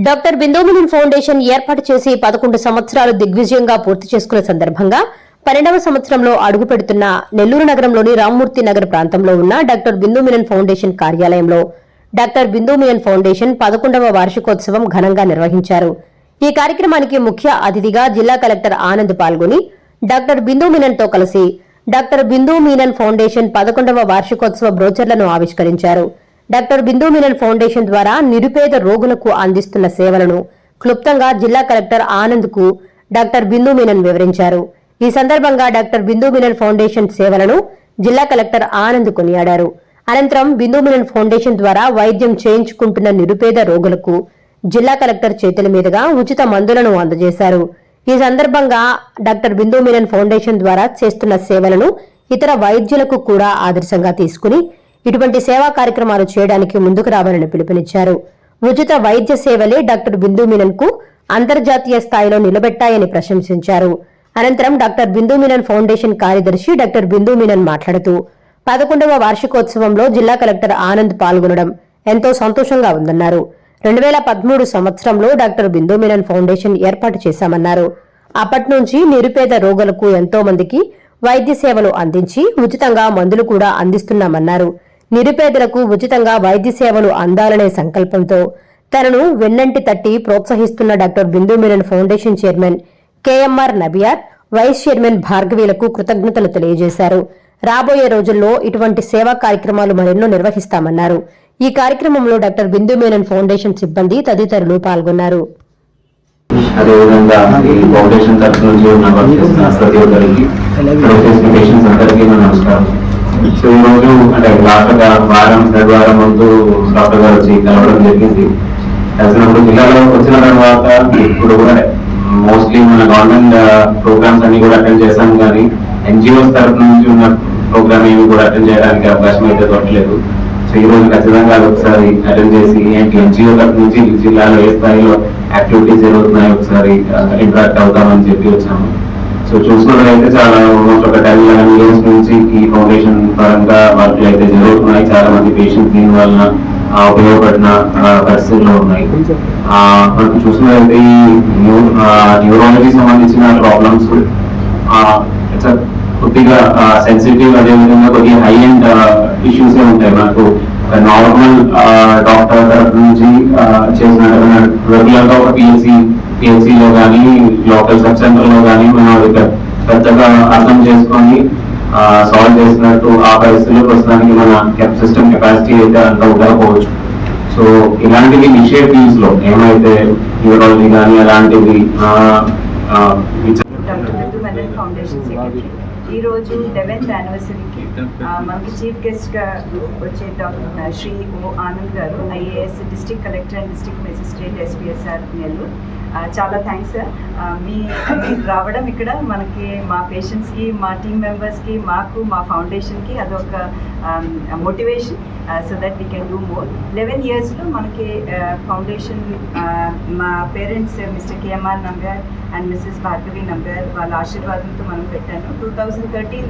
Doctor Bindu Menon foundation ఏర్పాటు చేసి 11 సంవత్సరాలు దిగ్విజయంగా పూర్తి చేసుకున్న సందర్భంగా 12వ సంవత్సరంలో అడుగుపెడుతున్న నెల్లూరు నగరంలోని రామ్మూర్తి నగర్ ప్రాంతంలో ఉన్న డాక్టర్ బిందు మీనన్ ఫౌండేషన్ కార్యాలయంలో డాక్టర్ బిందు మీనన్ ఫౌండేషన్ 11వ వార్షికోత్సవం ఘనంగా నిర్వహించారు. ఈ కార్యక్రమానికి ముఖ్య అతిథిగా జిల్లా కలెక్టర్ ఆనంద్ పాల్గొని డాక్టర్ బిందు మీనన్ తో కలిసి డాక్టర్ బిందు మీనన్ ఫౌండేషన్ 11వ వార్షికోత్సవ బ్రోచర్లను ఆవిష్కరించారు. డాక్టర్ బిందు మీనన్ ఫౌండేషన్ ద్వారా నిరుపేద రోగులకు అందిస్తున్న సేవలను క్లుప్తంగా జిల్లా కలెక్టర్ ఆనంద్ కు డాక్టర్ బిందు మీనన్ వివరించారు. ఈ సందర్భంగా డాక్టర్ బిందు మీనన్ ఫౌండేషన్ సేవలను జిల్లా కలెక్టర్ ఆనంద్ కొనియాడారు. అనంతరం బిందు మీనన్ ఫౌండేషన్ ద్వారా వైద్యం చేయించుకుంటున్న నిరుపేద రోగులకు జిల్లా కలెక్టర్ చేతుల మీదుగా ఉచిత మందులను అందజేశారు. ఈ సందర్భంగా డాక్టర్ బిందు మీనన్ ఫౌండేషన్ ద్వారా చేస్తున్న సేవలను ఇతర వైద్యులకు కూడా ఆదర్శంగా తీసుకుని ఇటువంటి సేవా కార్యక్రమాలు చేయడానికి ముందుకు రావాలని పిలుపునిచ్చారు. ఉచిత వైద్య సేవలే డాక్టర్ బిందు మీనన్ కు అంతర్జాతీయ స్థాయిలో నిలబెట్టాయని ప్రశంసించారు. అనంతరం డాక్టర్ బిందు మీనన్ ఫౌండేషన్ కార్యదర్శి డాక్టర్ బిందు మీనన్ మాట్లాడుతూ 11వ వార్షికోత్సవంలో జిల్లా కలెక్టర్ ఆనంద్ పాల్గొనడం ఎంతో సంతోషంగా ఉందన్నారు. 2013 సంవత్సరంలో డాక్టర్ బిందు మీనన్ ఫౌండేషన్ ఏర్పాటు చేశామన్నారు. అప్పటి నుంచి నిరుపేద రోగులకు ఎంతో మందికి వైద్య సేవలు అందించి ఉచితంగా మందులు కూడా అందిస్తున్నామన్నారు. నిరుపేదలకు ఉచితంగా వైద్య సేవలు అందాలనే సంకల్పంతో తనను వెన్నంటి తట్టి ప్రోత్సహిస్తున్న doctor Bindu Menon foundation chairman KMR Nabiar, vice chairman భార్గవీలకు కృతజ్ఞతలు తెలియజేశారు. రాబోయే రోజుల్లో ఇటువంటి సేవా కార్యక్రమాలు మరెన్నో నిర్వహిస్తామన్నారు. ఈ కార్యక్రమంలో డాక్టర్ బిందు మీనన్ ఫౌండేషన్ సిబ్బంది తదితరులు పాల్గొన్నారు. అదేవిధంగా ఈ ఫౌండేషన్ తరఫు నుంచి ఉన్న ప్రతి ఒక్కరికి పేషెంట్స్ అందరికీ నమస్కారం. సో ఈ రోజు అంటే థర్డ్ వారం ముందు డాక్టర్ గారు వచ్చి కలవడం జరిగింది. కలిసినప్పుడు జిల్లాలో వచ్చిన తర్వాత ఇప్పుడు కూడా మోస్ట్లీ మన గవర్నమెంట్ ప్రోగ్రామ్స్ అన్ని కూడా అటెండ్ చేశాం, కానీ ఎన్జిఓస్ తరఫు నుంచి ఉన్న ప్రోగ్రామ్ ఏమి కూడా అటెండ్ చేయడానికి అవకాశం అయితే దొరకలేదు. సో ఈ రోజు ఖచ్చితంగా ఒకసారి అటెండ్ చేసి ఏంటి ఎన్జిఓ తరఫు నుంచి జిల్లాలో ఏ స్థాయిలో యాక్టివిటీస్ జరుగుతున్నాయి ఒకసారి ఇంటరాక్ట్ అవుతామని చెప్పి వచ్చాము. సో చూసుకున్నట్లయితే చాలా ఒక 10-11 ఇయర్స్ నుంచి ఈ ఫౌండేషన్ పరంగా వర్క్లు అయితే జరుగుతున్నాయి. చాలా మంది పేషెంట్స్ దీని వలన ఉపయోగపడిన పరిస్థితుల్లో ఉన్నాయి. మనకు చూసుకున్నట్లయితే ఈ న్యూరాలజీ సంబంధించిన ప్రాబ్లమ్స్ కొద్దిగా సెన్సిటివ్, అదేవిధంగా కొద్దిగా హై అండ్ ఇష్యూసే ఉంటాయి. మనకు నార్మల్ డాక్టర్ తరఫు నుంచి చేసిన రెగ్యులర్ గా ఒక పిహెచ్సిలో కానీ లోకల్ సబ్ సెంటర్ లో కానీ మనం పెద్దగా అర్థం చేసుకొని సాల్వ్ చేసినట్టు ఆ పరిస్థితుల్లో ప్రస్తుతానికి మన సిస్టమ్ కెపాసిటీ అయితే అంత ఉండకపోవచ్చు. సో ఇలాంటివి ఇనిషియేటివ్స్ లో ఏమైతే న్యూరాలజీ కానీ అలాంటివి ఈ రోజు 11th యానివర్సరీకి మనకి చీఫ్ గెస్ట్ గా వచ్చే డాక్టర్ శ్రీ ఓ ఆనంద్ గారు, IAS district collector and district magistrate SPSR Nellore. చాలా థ్యాంక్స్ సార్. మీరు రావడం ఇక్కడ మనకి మా పేషెంట్స్కి, మా టీమ్ మెంబర్స్కి, మాకు, మా ఫౌండేషన్కి అదొక motivation so that we can do more. 11 yearsలో మనకి ఫౌండేషన్ మా పేరెంట్స్ మిస్టర్ కేఎంఆర్ నంబర్ అండ్ మిస్సెస్ భార్గవి నంబర్ వాళ్ళ ఆశీర్వాదంతో మనం పెట్టాను. 2013లో